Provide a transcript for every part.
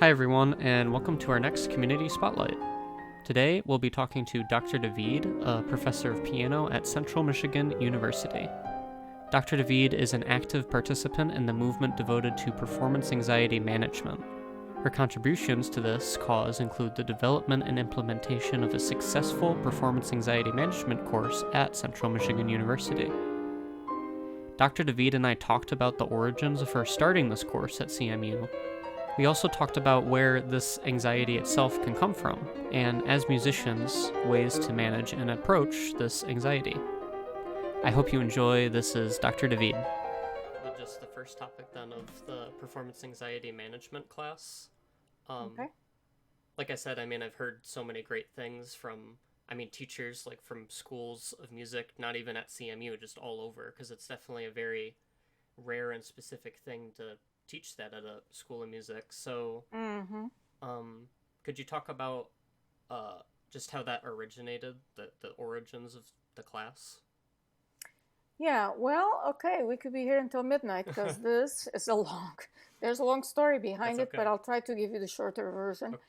Hi everyone, and welcome to our next Community Spotlight. Today, we'll be talking to Dr. David, a professor of piano at Central Michigan University. Dr. David is an active participant in the movement devoted to performance anxiety management. Her contributions to this cause include the development and implementation of a successful performance anxiety management course at Central Michigan University. Dr. David and I talked about the origins of her starting this course at CMU. We also talked about where this anxiety itself can come from, and as musicians, ways to manage and approach this anxiety. I hope you enjoy. This is Dr. David. Just the first topic then of the performance anxiety management class. Okay. Like I said, I've heard so many great things from, teachers, like from schools of music, not even at CMU, just all over, because it's definitely a very rare and specific thing to teach that at a school of music. So, could you talk about just how that originated, the origins of the class? Yeah, well, okay, we could be here until midnight because this is there's a long story behind That's it, but I'll try to give you the shorter version. Okay.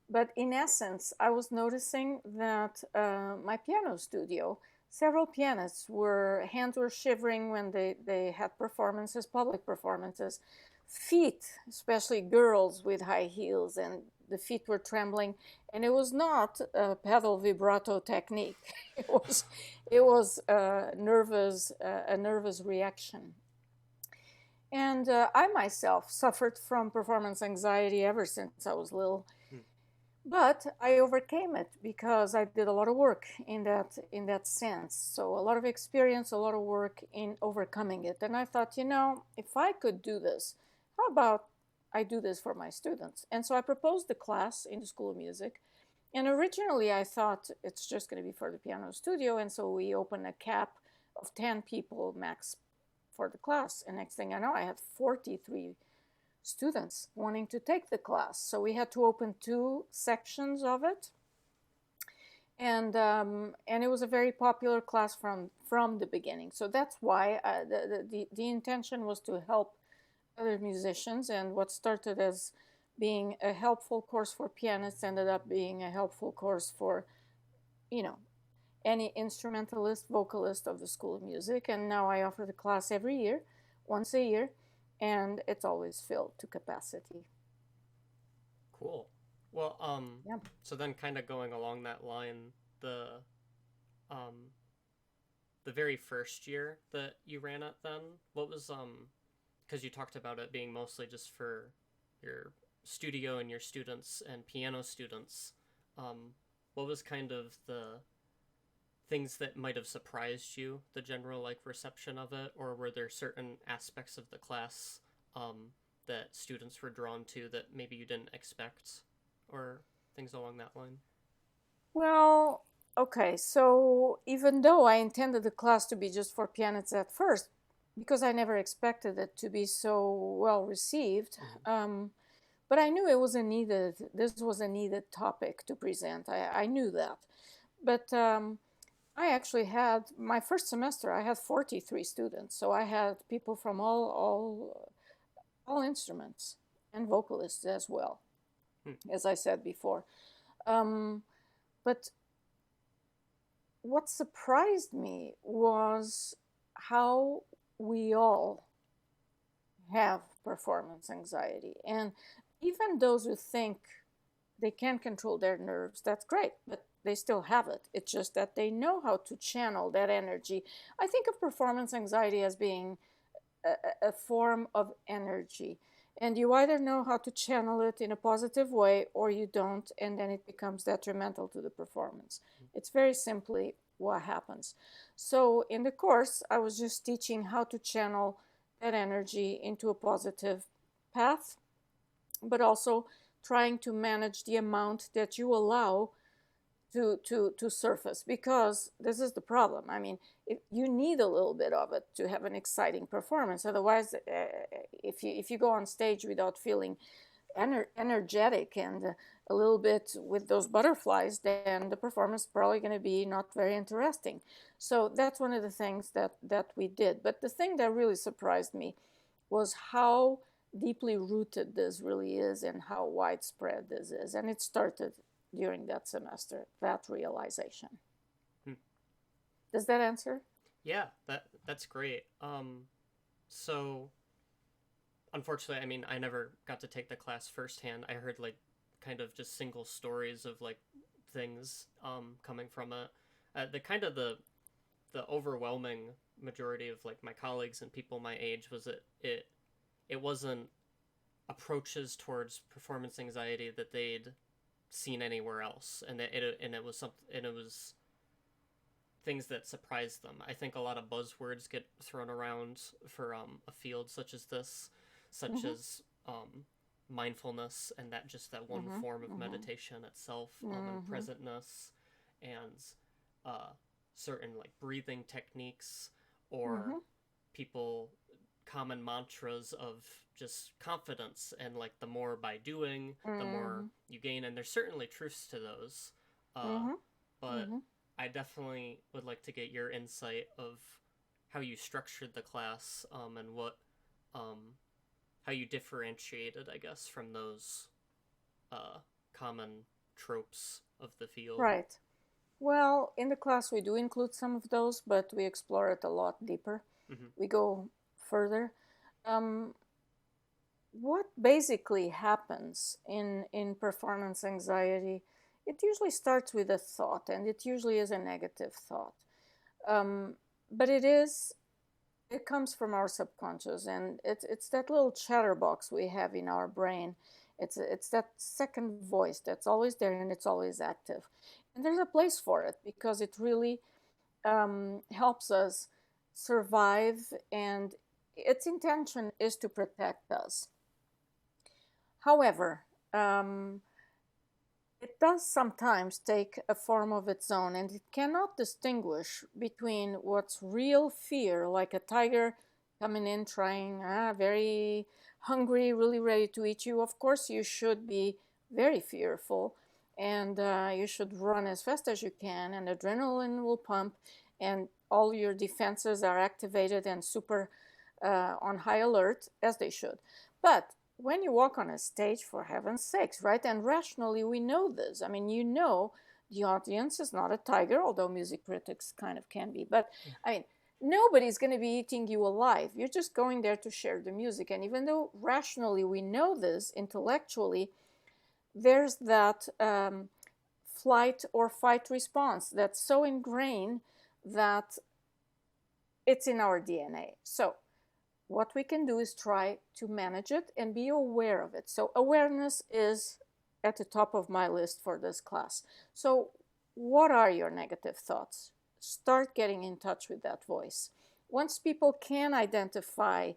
But in essence, I was noticing that my piano studio, several pianists hands were shivering when they had performances, public performances. Feet, especially girls with high heels, and the feet were trembling. And it was not a pedal vibrato technique. it was a nervous reaction. And I myself suffered from performance anxiety ever since I was little. But I overcame it because I did a lot of work in that sense. So a lot of experience, a lot of work in overcoming it. And I thought, if I could do this, how about I do this for my students? And so I proposed the class in the School of Music. And originally I thought it's just going to be for the piano studio. And so we opened a cap of 10 people max for the class. And next thing I know, I had 43 students wanting to take the class. So we had to open 2 sections of it. And it was a very popular class from the beginning. So that's why the intention was to help other musicians, and what started as being a helpful course for pianists ended up being a helpful course for, any instrumentalist, vocalist of the School of Music. And now I offer the class every year, once a year, and it's always filled to capacity. Cool. Well, Yeah. So then kind of going along that line, the very first year that you ran it then, what was, because you talked about it being mostly just for your studio and your students and piano students, what was kind of the things that might have surprised you, the general reception of it, or were there certain aspects of the class that students were drawn to that maybe you didn't expect, or things along that line? Well, okay, so even though I intended the class to be just for pianists at first, because I never expected it to be so well received, but I knew this was a needed topic to present. I knew that. But I actually had, my first semester, I had 43 students. So I had people from all instruments and vocalists as well, as I said before. But what surprised me was how we all have performance anxiety. And even those who think they can control their nerves, that's great, but they still have it. It's just that they know how to channel that energy. I think of performance anxiety as being a form of energy. And you either know how to channel it in a positive way or you don't, and then it becomes detrimental to the performance. It's very simply what happens. So in the course, I was just teaching how to channel that energy into a positive path, but also trying to manage the amount that you allow to surface, because this is the problem. You need a little bit of it to have an exciting performance. Otherwise, if you go on stage without feeling energetic and a little bit with those butterflies, then the performance is probably going to be not very interesting. So that's one of the things that we did. But the thing that really surprised me was how deeply rooted this really is and how widespread this is. And it started during that semester, that realization. Hmm. Does that answer? Yeah, that's great. So unfortunately, I mean, I never got to take the class firsthand. I heard like kind of just single stories of like things coming from it. The kind of the overwhelming majority of like my colleagues and people my age was it wasn't approaches towards performance anxiety that they'd seen anywhere else, and it was something, and it was things that surprised them. I think a lot of buzzwords get thrown around for a field such as this, such Mm-hmm. as mindfulness, and that just that one Mm-hmm. form of Mm-hmm. meditation itself, and Mm-hmm. presentness, and uh, certain like breathing techniques, or Mm-hmm. people common mantras of just confidence, and like the more by doing the more Mm-hmm. you gain, and there's certainly truths to those, uh, Mm-hmm. but Mm-hmm. I definitely would like to get your insight of how you structured the class, and what um, how you differentiated, I guess, from those common tropes of the field. Right. Well, in the class, we do include some of those, but we explore it a lot deeper. Mm-hmm. We go further. Um, what basically happens in performance anxiety? It usually starts with a thought, and it usually is a negative thought. Um, but it comes from our subconscious, and it's that little chatterbox we have in our brain. It's that second voice that's always there, and it's always active, and there's a place for it because it really helps us survive, and its intention is to protect us. However, um, it does sometimes take a form of its own, and it cannot distinguish between what's real fear, like a tiger coming in trying, very hungry, really ready to eat you. Of course, you should be very fearful, and you should run as fast as you can, and adrenaline will pump, and all your defenses are activated and super on high alert, as they should. But when you walk on a stage, for heaven's sakes, right? And rationally, we know this. I mean, the audience is not a tiger, although music critics kind of can be. But I mean, nobody's going to be eating you alive. You're just going there to share the music. And even though rationally we know this, intellectually, there's that flight or fight response that's so ingrained that it's in our DNA. So what we can do is try to manage it and be aware of it. So awareness is at the top of my list for this class. So what are your negative thoughts? Start getting in touch with that voice. Once people can identify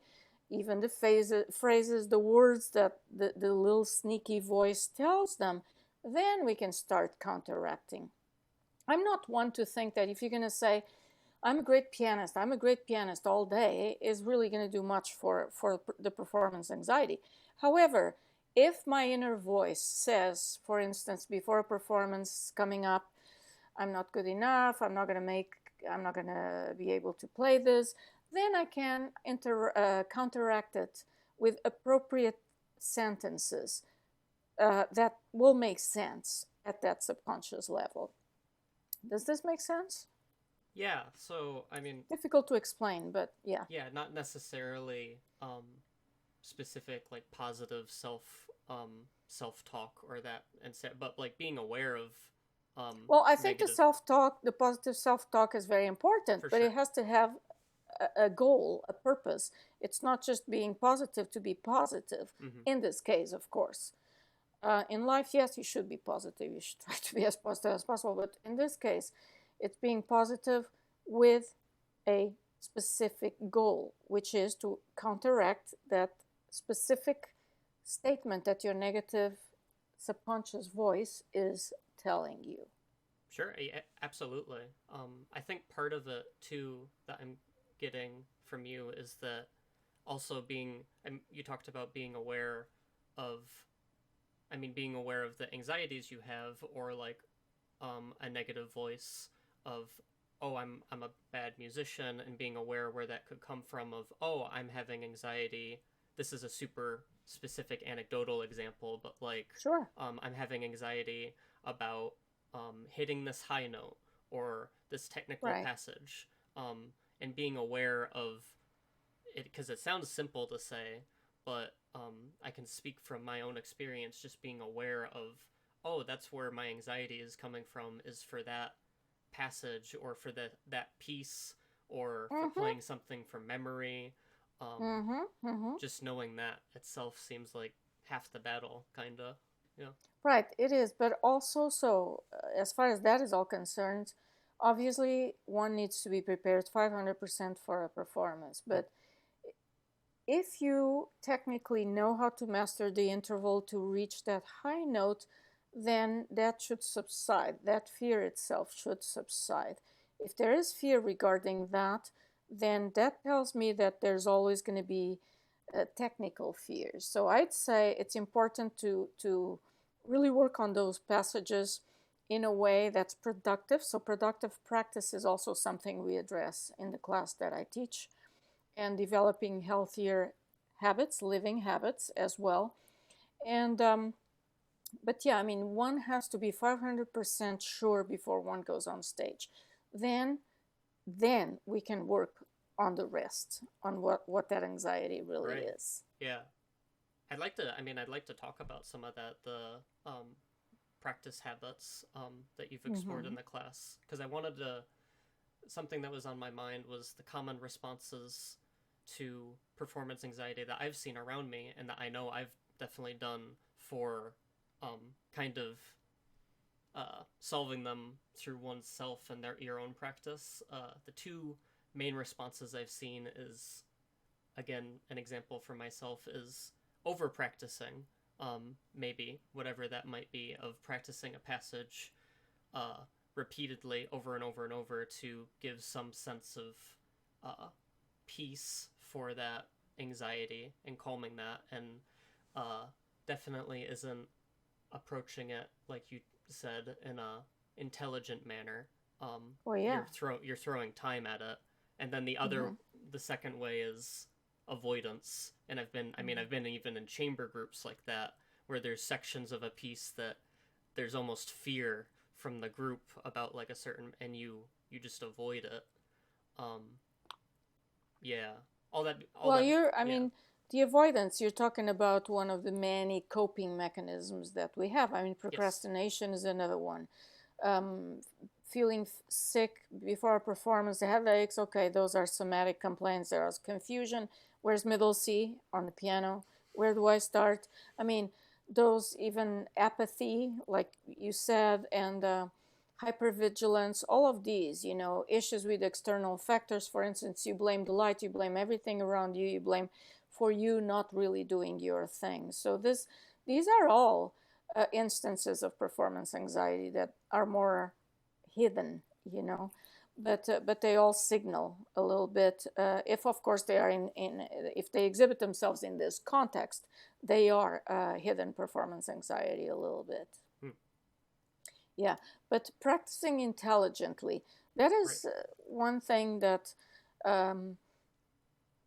even the phrases, the words that the little sneaky voice tells them, then we can start counteracting. I'm not one to think that if you're going to say, I'm a great pianist all day, is really going to do much for the performance anxiety. However, if my inner voice says, for instance, before a performance coming up, I'm not good enough, I'm not going to be able to play this, then I can counteract it with appropriate sentences that will make sense at that subconscious level. Does this make sense? Yeah, so I mean, Difficult to explain, but yeah. yeah, not necessarily specific like positive self talk or that, and but like being aware of Well, I think the negative, self talk, the positive self talk is very important, for but it sure. has to have a goal, a purpose. It's not just being positive to be positive, Mm-hmm. in this case, of course. In life, yes, you should be positive. You should try to be as positive as possible. But in this case, it's being positive with a specific goal, which is to counteract that specific statement that your negative subconscious voice is telling you. Sure, absolutely. I think part of it too that I'm getting from you is that also being, you talked about being aware of, I mean, being aware of the anxieties you have, or like a negative voice of, oh, I'm a bad musician, and being aware where that could come from, of, oh, I'm having anxiety this is a super specific anecdotal example, but like Sure. I'm having anxiety about hitting this high note or this technical Right. passage, and being aware of it, because it sounds simple to say, but I can speak from my own experience, just being aware of, oh, that's where my anxiety is coming from, is for that passage or for that piece or for Mm-hmm. playing something from memory. Mm-hmm. Mm-hmm. Just knowing that itself seems like half the battle, kind of. Yeah. Right, it is, but also, so as far as that is all concerned, obviously one needs to be prepared 500% for a performance. Mm. But if you technically know how to master the interval to reach that high note, then that should subside. That fear itself should subside. If there is fear regarding that, then that tells me that there's always going to be technical fears. So I'd say it's important to really work on those passages in a way that's productive. So productive practice is also something we address in the class that I teach, and developing healthier habits, living habits as well. And but yeah, I mean, one has to be 500% sure before one goes on stage. Then then we can work on the rest, on what that anxiety really Right. is. Yeah. I'd like to talk about some of that, the practice habits that you've explored in Mm-hmm. the class, because I wanted to, something that was on my mind was the common responses to performance anxiety that I've seen around me and that I know I've definitely done for kind of solving them through oneself and your own practice. The two main responses I've seen is, again, an example for myself is over practicing, maybe whatever that might be, of practicing a passage uh, repeatedly over and over and over to give some sense of peace for that anxiety and calming that, and uh, definitely isn't approaching it like you said in a intelligent manner. Well, yeah. You're throwing time at it, and then Mm-hmm. the second way is avoidance. And Mm-hmm. I've been even in chamber groups like that where there's sections of a piece that there's almost fear from the group about like a certain, and you just avoid it. Um, yeah, all Well, that, I yeah, mean, the avoidance, you're talking about one of the many coping mechanisms that we have. I mean, yes, procrastination is another one. Um, Feeling sick before a performance, the headaches, okay, those are somatic complaints. There's confusion. Where's middle C on the piano? Where do I start? I mean, those, even apathy, like you said, and hypervigilance, all of these, issues with external factors. For instance, you blame the light, you blame everything around you, you blame for you not really doing your thing. So these are all instances of performance anxiety that are more hidden, you know. But they all signal a little bit. If of course they are in if they exhibit themselves in this context, they are hidden performance anxiety a little bit. hmm, Yeah, but practicing intelligently, that right, is one thing that, um,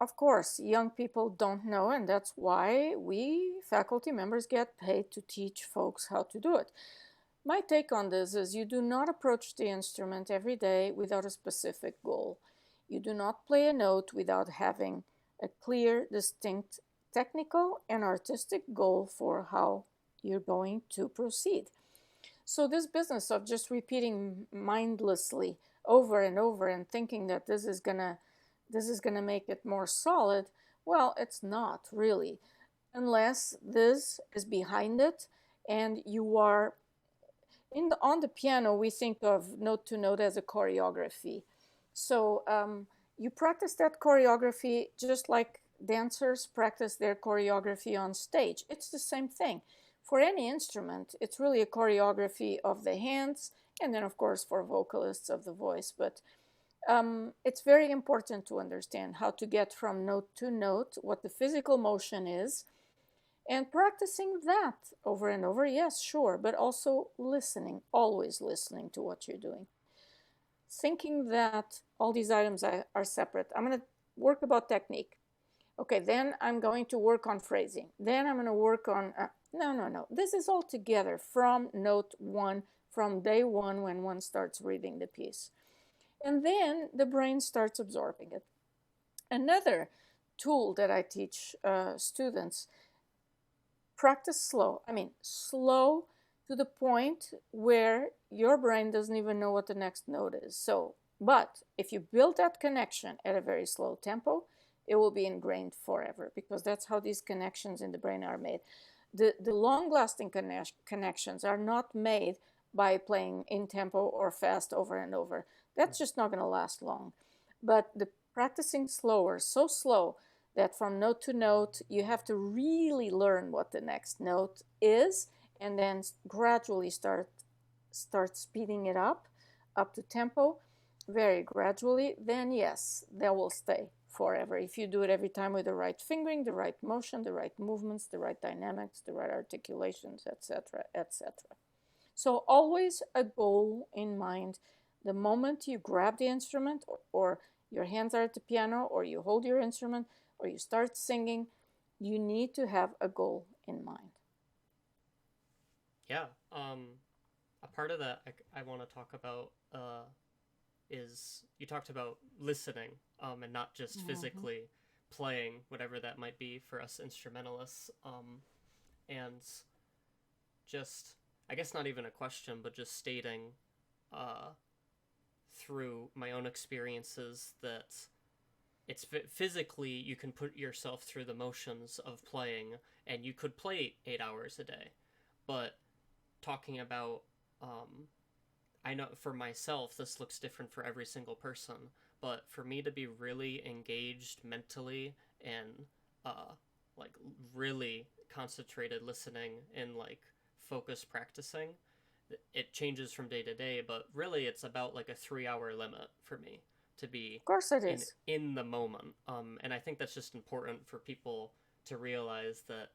of course, young people don't know, and that's why we faculty members get paid to teach folks how to do it. My take on this is you do not approach the instrument every day without a specific goal. You do not play a note without having a clear, distinct technical and artistic goal for how you're going to proceed. So this business of just repeating mindlessly over and over and thinking that this is gonna make it more solid, well, it's not really, unless this is behind it and you are on the piano. We think of note to note as a choreography. So you practice that choreography just like dancers practice their choreography on stage. It's the same thing. For any instrument, it's really a choreography of the hands, and then, of course, for vocalists, of the voice. But it's very important to understand how to get from note to note, what the physical motion is, and practicing that over and over, yes, sure, but also listening, always listening to what you're doing. Thinking that all these items are separate. I'm going to work about technique. Okay, then I'm going to work on phrasing. Then I'm going to work on, no. This is all together from note one, from day one when one starts reading the piece. And then the brain starts absorbing it. Another tool that I teach students, practice slow. I mean, slow to the point where your brain doesn't even know what the next note is. So, but if you build that connection at a very slow tempo, it will be ingrained forever, because that's how these connections in the brain are made. The long-lasting connections are not made by playing in tempo or fast over and over. That's just not going to last long. But the practicing slower, so slow that from note to note you have to really learn what the next note is, and then gradually start speeding it up to tempo, very gradually, then yes, that will stay forever if you do it every time with the right fingering, the right motion, the right movements, the right dynamics, the right articulations, etc., etc. So always a goal in mind. The moment you grab the instrument, or your hands are at the piano, or you hold your instrument, or you start singing, you need to have a goal in mind. Yeah. A part of that I want to talk about is you talked about listening, and not just physically playing, whatever that might be for us instrumentalists. And just, I guess not even a question, but just stating uh, through my own experiences that it's physically you can put yourself through the motions of playing, and you could play 8 hours a day. But talking about, I know for myself this looks different for every single person, but for me to be really engaged mentally and like really concentrated listening and like focus practicing, it changes from day to day, but really it's about like a 3 hour limit for me to be Of course it in is. in the moment. And I think that's just important for people to realize that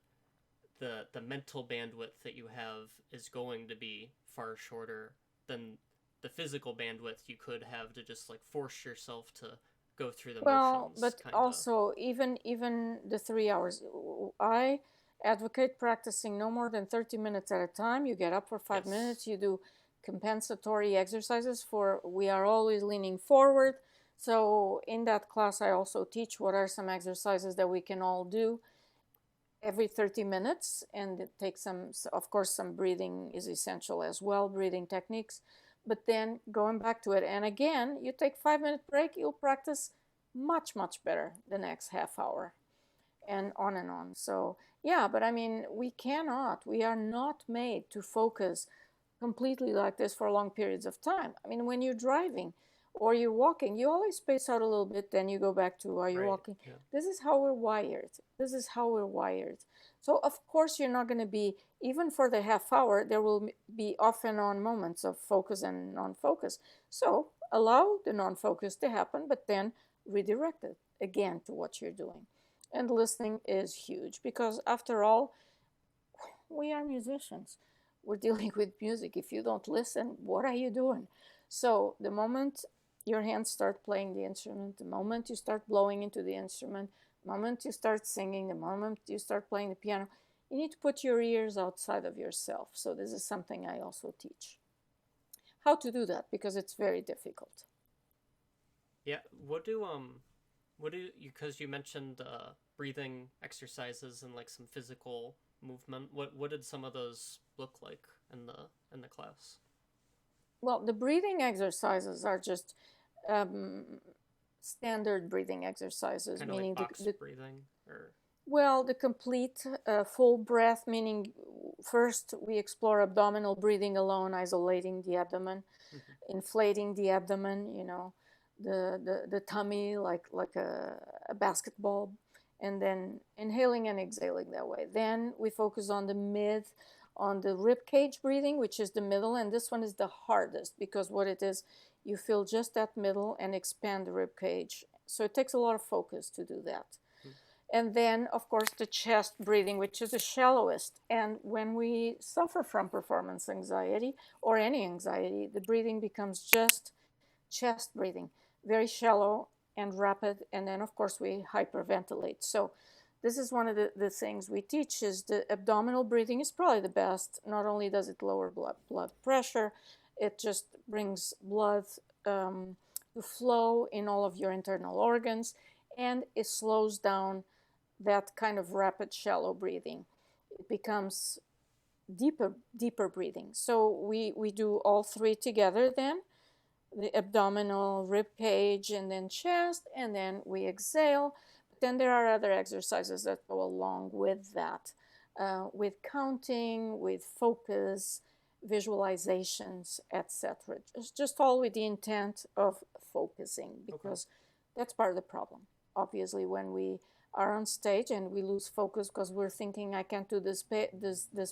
the mental bandwidth that you have is going to be far shorter than the physical bandwidth you could have to just like force yourself to go through the Well, motions, but kind of. also even the 3 hours, I advocate practicing no more than 30 minutes at a time. You get up for 5 minutes, Yes. you do compensatory exercises for we are always leaning forward. So in that class, I also teach what are some exercises that we can all do every 30 minutes, and it takes some, of course, some breathing is essential as well, breathing techniques. But then going back to it, and again, you take 5 minute break, you'll practice much better the next half hour, and on and on. So yeah, but I mean, we are not made to focus completely like this for long periods of time. I mean, when you're driving or you're walking, you always space out a little bit, then you go back to are you Right. walking? Yeah. This is how we're wired. This is how we're wired. So of course you're not going to be, even for the half hour, there will be off and on moments of focus and non-focus. So allow the non-focus to happen, but then redirect it again to what you're doing. And listening is huge, because after all, we are musicians. We're dealing with music. If you don't listen, what are you doing? So the moment your hands start playing the instrument, the moment you start blowing into the instrument, the moment you start singing, the moment you start playing the piano, you need to put your ears outside of yourself. So this is something I also teach. How to do that, because it's very difficult. Yeah. What do you, because you mentioned breathing exercises and like some physical movement. What did some of those look like in the class? Well, the breathing exercises are just um, standard breathing exercises, Kind of like meaning box breathing or well, the complete full breath, meaning first we explore abdominal breathing alone, isolating the abdomen, mm-hmm. inflating the abdomen, the tummy like a basketball, and then inhaling and exhaling that way. Then we focus on on the rib cage breathing, which is the middle, and this one is the hardest, because what it is, you feel just that middle and expand the rib cage. So it takes a lot of focus to do that. And then, of course, the chest breathing, which is the shallowest. And when we suffer from performance anxiety or any anxiety, the breathing becomes just chest breathing, very shallow, and rapid, and then of course we hyperventilate. So this is one of the things we teach is the abdominal breathing is probably the best. Not only does it lower blood pressure, it just brings blood to flow in all of your internal organs, and it slows down that kind of rapid, shallow breathing. It becomes deeper breathing. So we do all three together then, the abdominal, rib cage, and then chest, and then we exhale. But then there are other exercises that go along with that, with counting, with focus, visualizations, etc. Just all with the intent of focusing, because that's part of the problem. Obviously, when we are on stage and we lose focus because we're thinking, I can't do this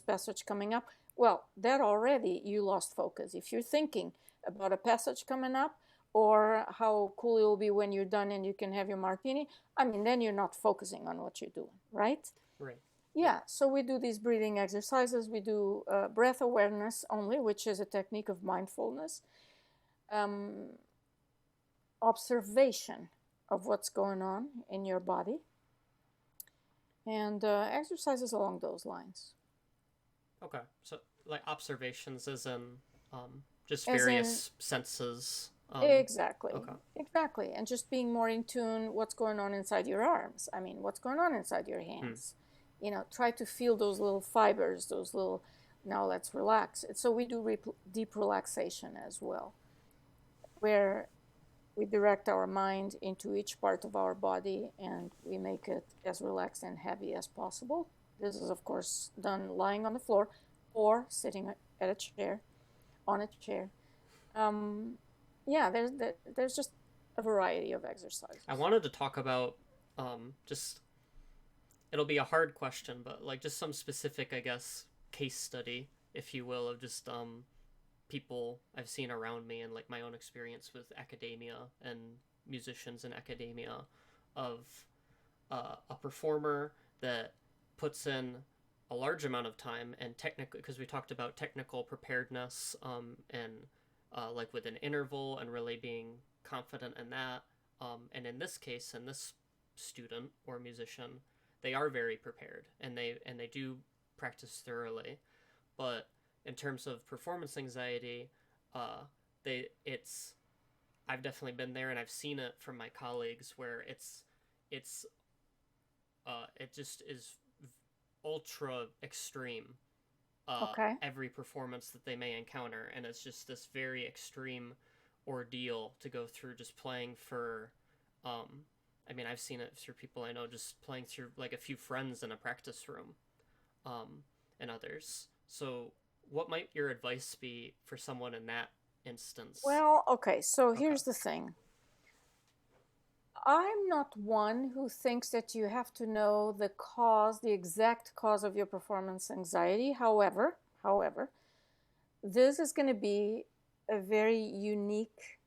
passage coming up. Well, that already you lost focus. If you're thinking about a passage coming up or how cool it will be when you're done and you can have your martini, I mean, then you're not focusing on what you're doing, right? Right. Yeah, so we do these breathing exercises. We do breath awareness only, which is a technique of mindfulness. Observation of what's going on in your body. And exercises along those lines. Okay, so like observations as in just various senses. Exactly. Okay. Exactly. And just being more in tune what's going on inside your arms. I mean, what's going on inside your hands. You know, try to feel those little fibers, those little, now let's relax. So we do deep relaxation as well, where we direct our mind into each part of our body and we make it as relaxed and heavy as possible. This is, of course, done lying on the floor or sitting at a chair, on a chair. Yeah, there's just a variety of exercises. I wanted to talk about just, it'll be a hard question, but like just some specific, I guess, case study, if you will, of just people I've seen around me and like my own experience with academia and musicians in academia of a performer that puts in a large amount of time and technically, because we talked about technical preparedness and like with an interval and really being confident in that. And in this case, in this student or musician, they are very prepared and they do practice thoroughly. But in terms of performance anxiety, I've definitely been there and I've seen it from my colleagues where it just is ultra extreme. Every performance that they may encounter, and it's just this very extreme ordeal to go through just playing for I mean, I've seen it through people I know just playing through like a few friends in a practice room and others. So what might your advice be for someone in that instance? Well, okay, so here's the thing. I'm not one who thinks that you have to know the exact cause of your performance anxiety. However, this is going to be a very unique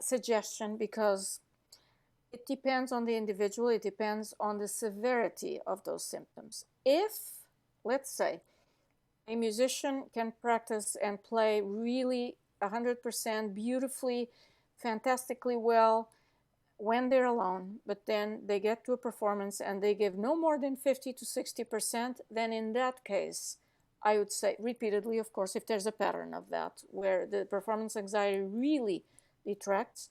suggestion because it depends on the individual. It depends on the severity of those symptoms. If, let's say, a musician can practice and play really 100% beautifully, fantastically well when they're alone, but then they get to a performance and they give no more than 50 to 60%, then in that case, I would say repeatedly, of course, if there's a pattern of that where the performance anxiety really detracts,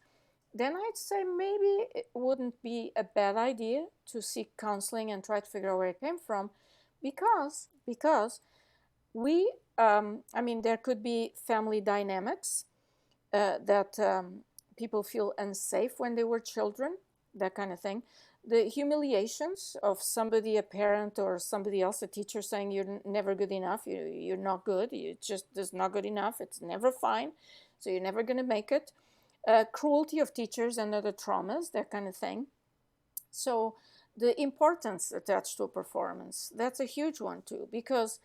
then I'd say maybe it wouldn't be a bad idea to seek counseling and try to figure out where it came from, because we, I mean, there could be family dynamics that people feel unsafe when they were children, that kind of thing. The humiliations of somebody, a parent or somebody else, a teacher saying you're never good enough, you're not good, it's not good enough, it's never fine, so you're never going to make it. Cruelty of teachers and other traumas, that kind of thing. So the importance attached to a performance, that's a huge one too, because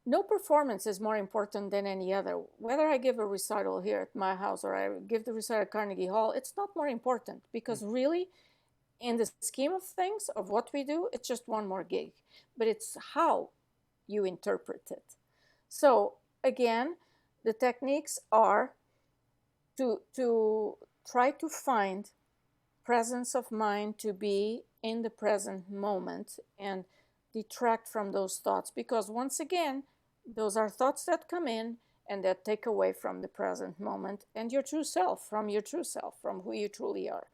no performance is more important than any other. Whether I give a recital here at my house or I give the recital at Carnegie Hall, it's not more important because really, in the scheme of things, of what we do, it's just one more gig. But it's how you interpret it. So again, the techniques are to try to find presence of mind to be in the present moment and detract from those thoughts, because once again, those are thoughts that come in and that take away from the present moment and your true self, from who you truly are.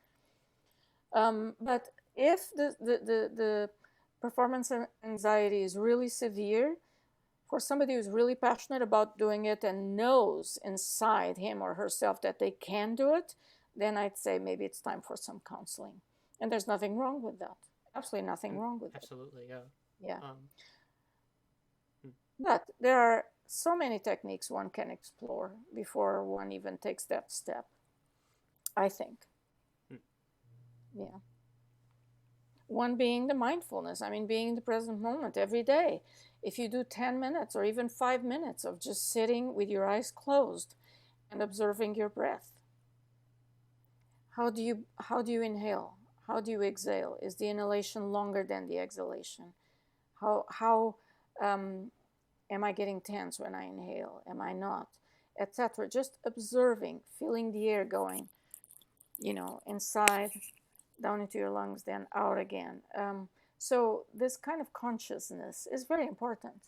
But if the performance anxiety is really severe, for somebody who's really passionate about doing it and knows inside him or herself that they can do it, then I'd say maybe it's time for some counseling. And there's nothing wrong with that. Absolutely nothing wrong with Absolutely, yeah. it. Yeah. But there are so many techniques one can explore before one even takes that step, I think. Yeah. One being the mindfulness. I mean, being in the present moment every day. If you do 10 minutes or even 5 minutes of just sitting with your eyes closed and observing your breath. How do you inhale? How do you exhale? Is the inhalation longer than the exhalation? How am I getting tense when I inhale? Am I not? Etc. Just observing, feeling the air going, inside, down into your lungs, then out again. So this kind of consciousness is very important,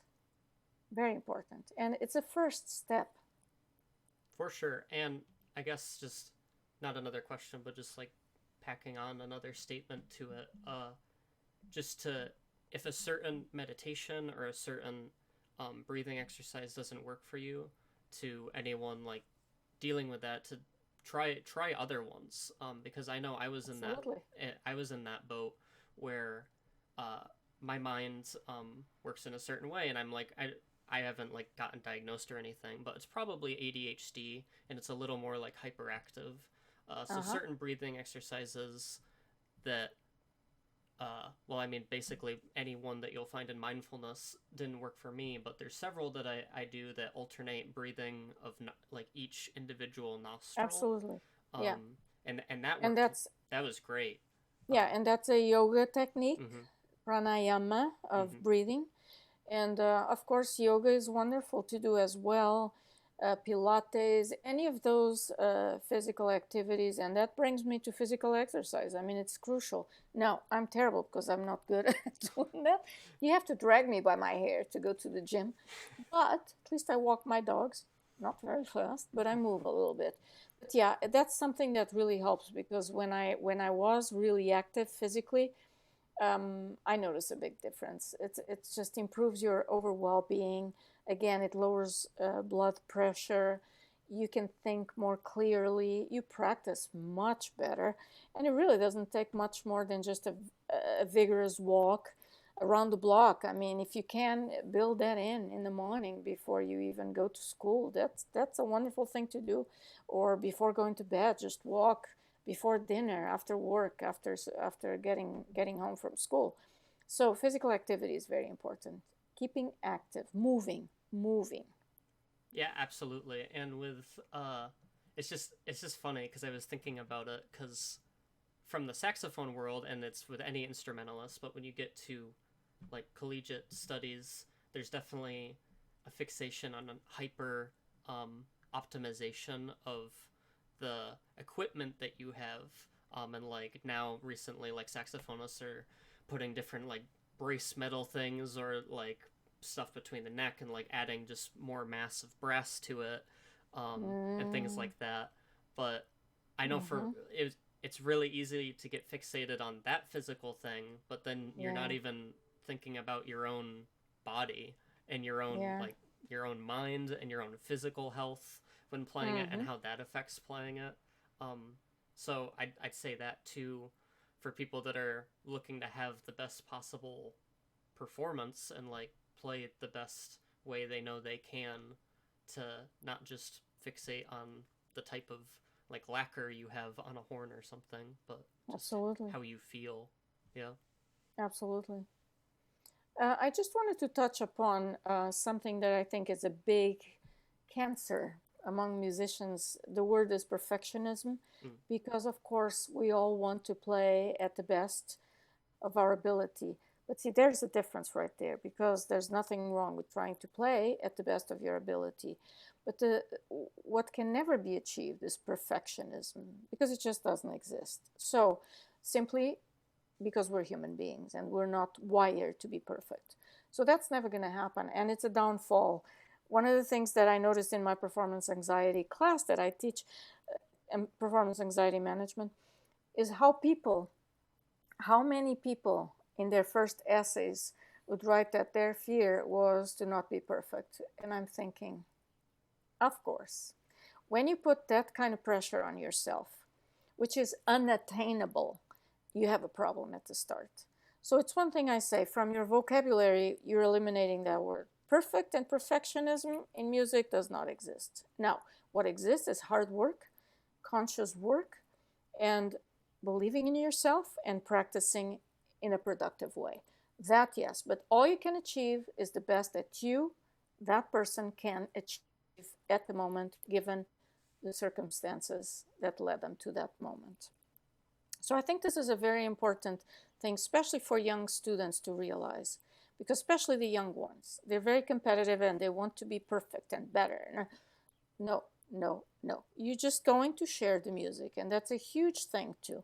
and it's a first step. For sure. And I guess just not another question, but just like packing on another statement to it. Just to, if a certain meditation or a certain breathing exercise doesn't work for you, to anyone like dealing with that, to try other ones, because I know I was in that boat where my mind works in a certain way, and I'm like, I haven't like gotten diagnosed or anything, but it's probably ADHD, and it's a little more like hyperactive. So certain breathing exercises that well, I mean, basically any one that you'll find in mindfulness didn't work for me, but there's several that I do that alternate breathing of like each individual nostril. Absolutely. Yeah. And that worked. That was great. Yeah, and that's a yoga technique, pranayama of breathing. And of course, yoga is wonderful to do as well. Pilates, any of those physical activities. And that brings me to physical exercise. I mean, it's crucial. Now, I'm terrible because I'm not good at doing that. You have to drag me by my hair to go to the gym. But at least I walk my dogs. Not very fast, but I move a little bit. But yeah, that's something that really helps, because when I was really active physically, I notice a big difference. It just improves your overall well-being. Again, it lowers blood pressure. You can think more clearly. You practice much better. And it really doesn't take much more than just a vigorous walk around the block. I mean, if you can build that in the morning before you even go to school, that's a wonderful thing to do. Or before going to bed, just walk before dinner, after work, after getting home from school. So physical activity is very important. Keeping active, moving. Yeah, absolutely. And with it's just funny because I was thinking about it, because from the saxophone world, and it's with any instrumentalist, but when you get to like collegiate studies, there's definitely a fixation on a hyper optimization of the equipment that you have, and like now recently, like saxophonists are putting different like brace metal things or like stuff between the neck and like adding just more massive brass to it, and things like that. But I know for it's really easy to get fixated on that physical thing, but then you're not even thinking about your own body and your own like your own mind and your own physical health when playing it, and how that affects playing it. So I'd say that too, for people that are looking to have the best possible performance and like play the best way they know they can, to not just fixate on the type of like lacquer you have on a horn or something, but just how you feel. Yeah. Absolutely. I just wanted to touch upon something that I think is a big cancer among musicians. The word is perfectionism, because of course we all want to play at the best of our ability. But see, there's a difference right there, because there's nothing wrong with trying to play at the best of your ability. But what can never be achieved is perfectionism, because it just doesn't exist. So simply because we're human beings and we're not wired to be perfect. So that's never going to happen. And it's a downfall. One of the things that I noticed in my performance anxiety class that I teach, performance anxiety management, is how many people in their first essays would write that their fear was to not be perfect. And I'm thinking, of course, when you put that kind of pressure on yourself, which is unattainable, you have a problem at the start. So it's one thing I say, from your vocabulary, you're eliminating that word. Perfect and perfectionism in music does not exist. Now, what exists is hard work, conscious work, and believing in yourself and practicing in a productive way. That, yes, but all you can achieve is the best that that person, can achieve at the moment, given the circumstances that led them to that moment. So I think this is a very important thing, especially for young students to realize, because especially the young ones, they're very competitive and they want to be perfect and better. No, no, no. You're just going to share the music, and that's a huge thing too.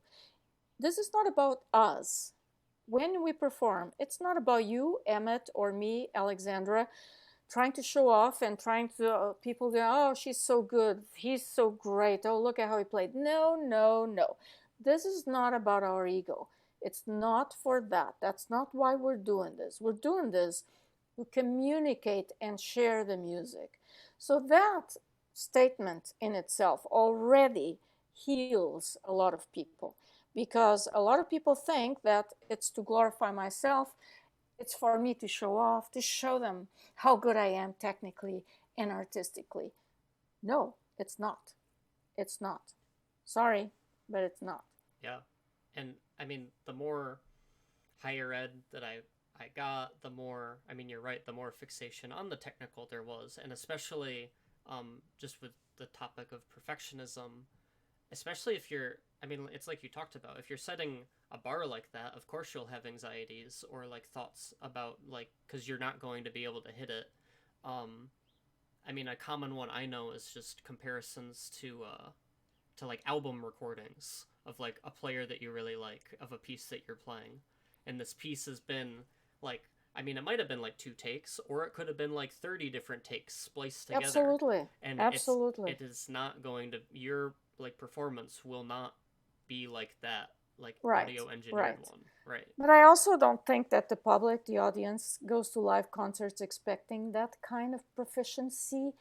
This is not about us. When we perform, it's not about you, Emmett, or me, Alexandra, trying to show off and trying to, people go, oh, she's so good, he's so great, oh, look at how he played. No, no, no. This is not about our ego. It's not for that. That's not why we're doing this. We're doing this to communicate and share the music. So that statement in itself already heals a lot of people, because a lot of people think that it's to glorify myself, it's for me to show off, to show them how good I am technically and artistically. No, it's not. It's not. Sorry, but it's not. Yeah. And I mean, the more higher ed that I got, the more, I mean, you're right, the more fixation on the technical there was. And especially just with the topic of perfectionism, especially if you're, I mean, it's like you talked about, if you're setting a bar like that, of course you'll have anxieties or like thoughts about, like, because you're not going to be able to hit it. I mean, a common one I know is just comparisons to like album recordings of like a player that you really like, of a piece that you're playing, and this piece has been like, I mean, it might have been like 2 takes, or it could have been like 30 different takes spliced together. Absolutely. And Absolutely. it is not going to, your like performance will not be like that, like Right. audio engineered Right. one. Right. But I also don't think that the public, the audience, goes to live concerts expecting that kind of proficiency,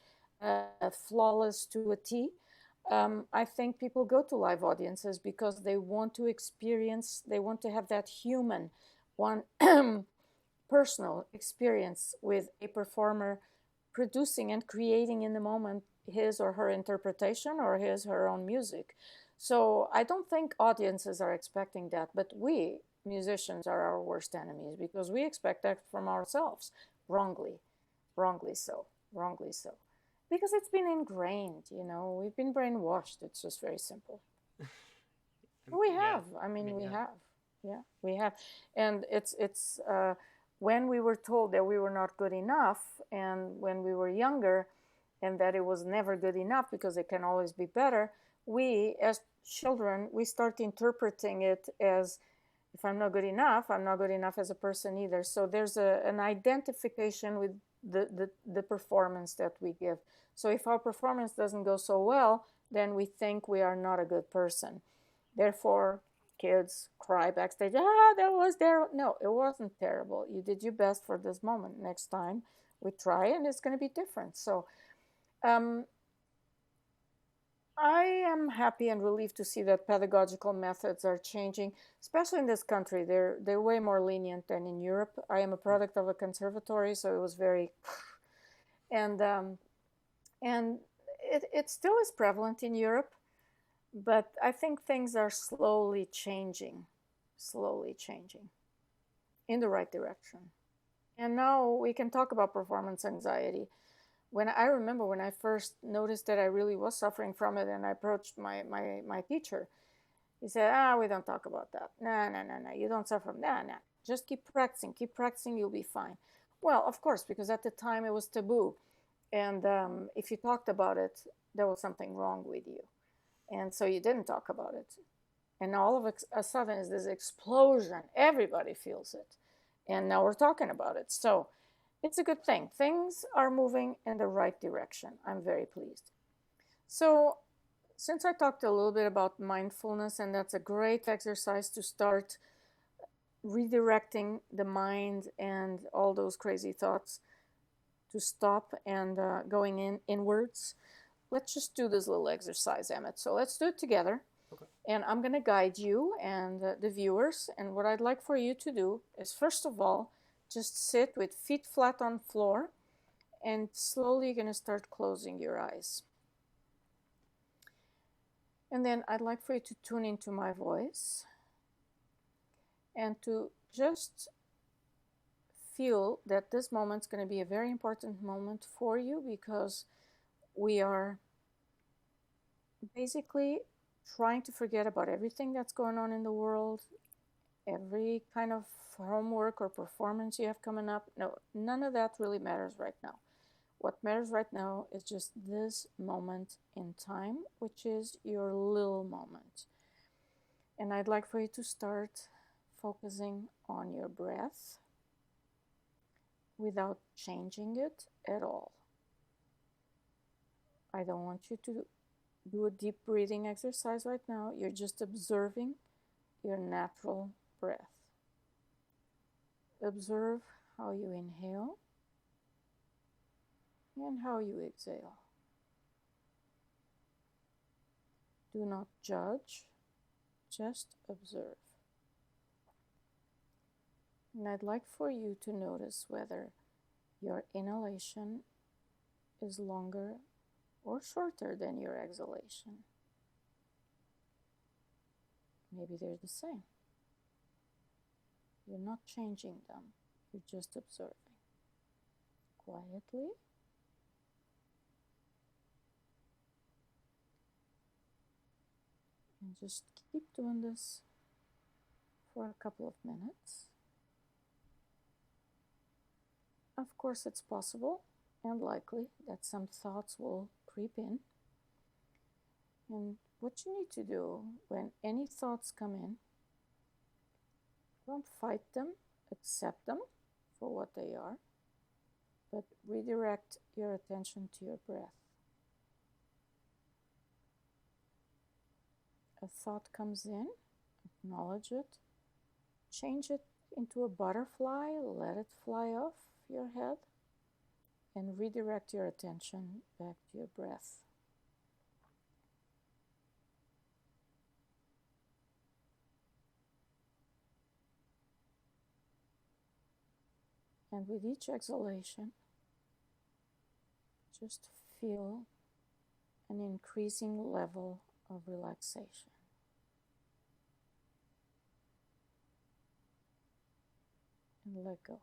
flawless to a T. I think people go to live audiences because they want to experience, they want to have that human, one personal experience with a performer producing and creating in the moment his or her interpretation or his her own music. So I don't think audiences are expecting that, but we musicians are our worst enemies, because we expect that from ourselves, wrongly, wrongly so, wrongly so, because it's been ingrained. We've been brainwashed. It's just very simple. We have. Yeah. I mean, we have. Yeah, we have. And it's when we were told that we were not good enough, and when we were younger, and that it was never good enough because it can always be better, we, as children, we start interpreting it as, if I'm not good enough, I'm not good enough as a person either. So there's an identification with the performance that we give. So if our performance doesn't go so well, then we think we are not a good person. Therefore, kids cry backstage, that was terrible. No, it wasn't terrible. You did your best for this moment. Next time we try, and it's going to be different. So I am happy and relieved to see that pedagogical methods are changing, especially in this country. They're way more lenient than in Europe. I am a product of a conservatory, so it was very, and it still is prevalent in Europe, but I think things are slowly changing in the right direction. And now we can talk about performance anxiety. I remember when I first noticed that I really was suffering from it, and I approached my teacher, You say, we don't talk about that. No, you don't suffer from that. No. Just keep practicing, you'll be fine. Well, of course, because at the time it was taboo. And if you talked about it, there was something wrong with you. And so you didn't talk about it. And all of a sudden is this explosion. Everybody feels it. And now we're talking about it. So it's a good thing. Things are moving in the right direction. I'm very pleased. So since I talked a little bit about mindfulness, and that's a great exercise to start redirecting the mind and all those crazy thoughts to stop and going inwards, let's just do this little exercise, Emmett. So let's do it together. Okay. And I'm going to guide you and the viewers. And what I'd like for you to do is, first of all, just sit with feet flat on floor, and slowly you're going to start closing your eyes. And then I'd like for you to tune into my voice and to just feel that this moment's going to be a very important moment for you, because we are basically trying to forget about everything that's going on in the world, every kind of homework or performance you have coming up. No, none of that really matters right now. What matters right now is just this moment in time, which is your little moment. And I'd like for you to start focusing on your breath without changing it at all. I don't want you to do a deep breathing exercise right now. You're just observing your natural breath. Observe how you inhale and how you exhale. Do not judge, just observe. And I'd like for you to notice whether your inhalation is longer or shorter than your exhalation. Maybe they're the same. You're not changing them, you're just observing. Quietly. And just keep doing this for a couple of minutes. Of course, it's possible and likely that some thoughts will creep in. And what you need to do when any thoughts come in, don't fight them, accept them for what they are, but redirect your attention to your breath. A thought comes in, acknowledge it, change it into a butterfly, let it fly off your head, and redirect your attention back to your breath. And with each exhalation, just feel an increasing level of relaxation. And let go.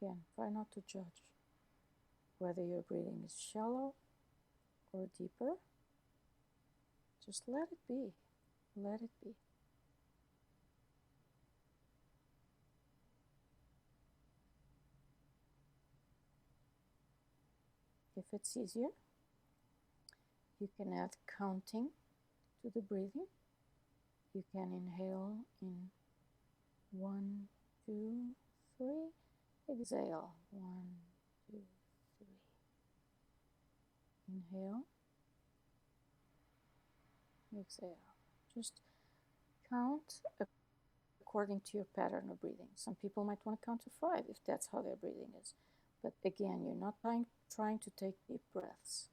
Again, try not to judge whether your breathing is shallow or deeper. Just let it be. Let it be. If it's easier, you can add counting to the breathing. You can inhale in 1, 2, 3. Exhale 1, 2, 3. Inhale. Exhale. Just count according to your pattern of breathing. Some people might want to count to 5 if that's how their breathing is. But again, you're not trying to take deep breaths.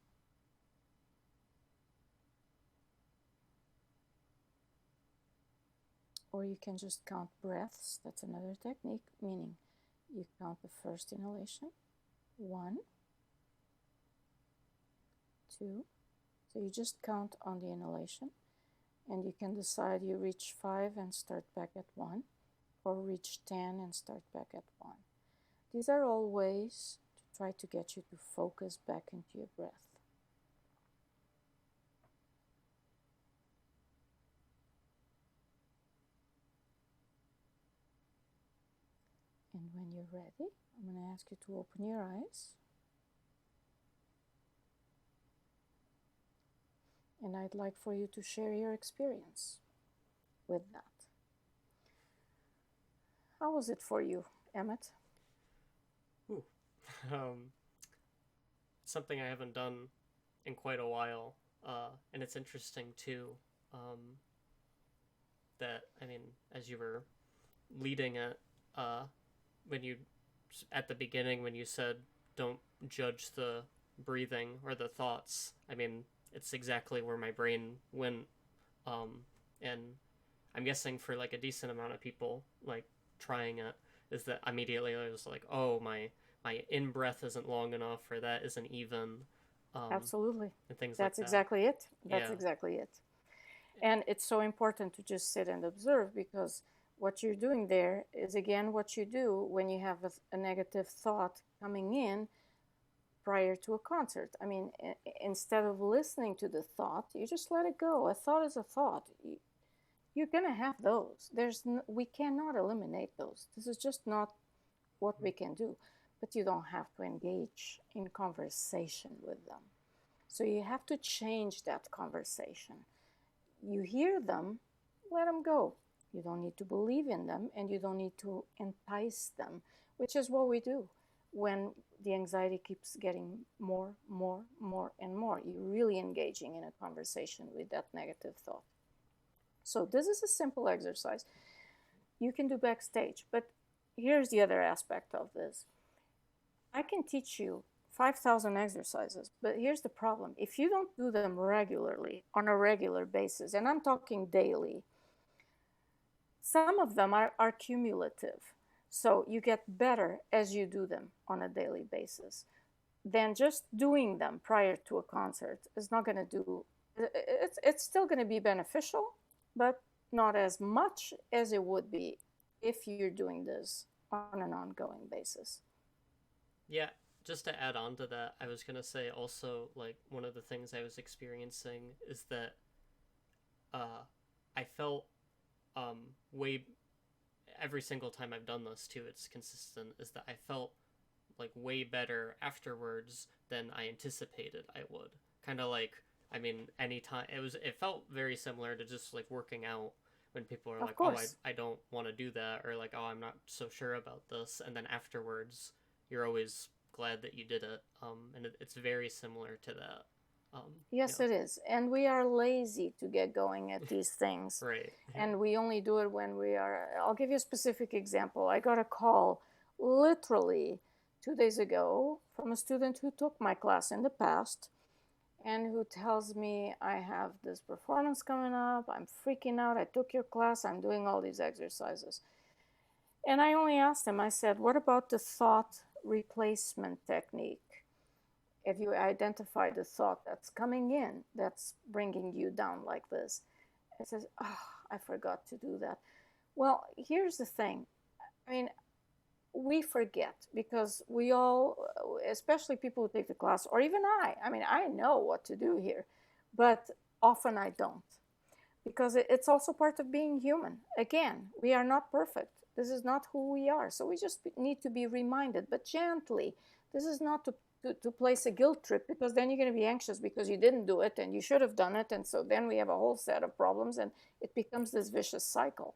Or you can just count breaths. That's another technique, meaning you count the first inhalation, 1, 2. So you just count on the inhalation, and you can decide you reach 5 and start back at 1, or reach 10 and start back at 1. These are all ways to try to get you to focus back into your breath. And when you're ready, I'm going to ask you to open your eyes. And I'd like for you to share your experience with that. How was it for you, Emmett? Something I haven't done in quite a while, and it's interesting too, that, I mean, as you were leading it, when you, at the beginning, when you said, don't judge the breathing or the thoughts, I mean, it's exactly where my brain went, and I'm guessing for like a decent amount of people, like, trying it, is that immediately I was like, oh, my in-breath isn't long enough, or that isn't even, Absolutely. and things That's like that. exactly it. That's Yeah. exactly it. And it's so important to just sit and observe, because what you're doing there is, again, what you do when you have a negative thought coming in prior to a concert. I mean, instead of listening to the thought, you just let it go. A thought is a thought. You're going to have those. We cannot eliminate those. This is just not what we can do. But you don't have to engage in conversation with them. So you have to change that conversation. You hear them, let them go. You don't need to believe in them, and you don't need to entice them, which is what we do when the anxiety keeps getting more, and more. You're really engaging in a conversation with that negative thought. So this is a simple exercise you can do backstage. But here's the other aspect of this. I can teach you 5,000 exercises, but here's the problem. If you don't do them regularly, on a regular basis, and I'm talking daily, some of them are cumulative. So you get better as you do them on a daily basis. Then just doing them prior to a concert is not going to do, it's still going to be beneficial, but not as much as it would be if you're doing this on an ongoing basis. Yeah, just to add on to that, I was gonna say also, like, one of the things I was experiencing is that I felt way every single time I've done this too, it's consistent, is that I felt like way better afterwards than I anticipated I would. Kind of like, I mean, anytime it felt very similar to just like working out, when people are Of like, oh, course. I don't want to do that, or like, oh, I'm not so sure about this, and then afterwards you're always glad that you did it, and it's very similar to that. Yes, it is. And we are lazy to get going at these things. Right. And we only do it when we are. I'll give you a specific example. I got a call literally 2 days ago from a student who took my class in the past and who tells me, I have this performance coming up. I'm freaking out. I took your class. I'm doing all these exercises. And I only asked him, I said, what about the thought replacement technique? If you identify the thought that's coming in, that's bringing you down like this, it says, oh, I forgot to do that. Well, here's the thing. I mean, we forget, because we all, especially people who take the class, or even I mean, I know what to do here, but often I don't, because it's also part of being human. Again, we are not perfect. This is not who we are. So we just need to be reminded, but gently. This is not to place a guilt trip, because then you're going to be anxious because you didn't do it and you should have done it. And so then we have a whole set of problems, and it becomes this vicious cycle.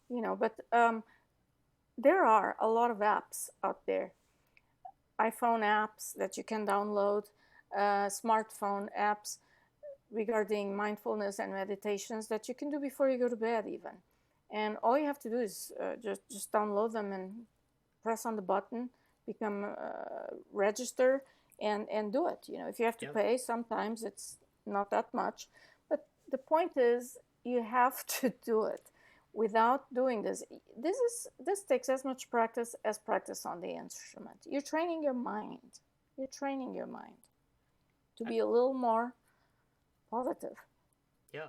But there are a lot of apps out there, iPhone apps that you can download, smartphone apps regarding mindfulness and meditations that you can do before you go to bed even. And all you have to do is just download them and press on the button, become register, and do it. If you have to pay, sometimes it's not that much. But the point is, you have to do it. Without doing this takes as much practice as practice on the instrument. You're training your mind. You're training your mind to be a little more positive. Yeah.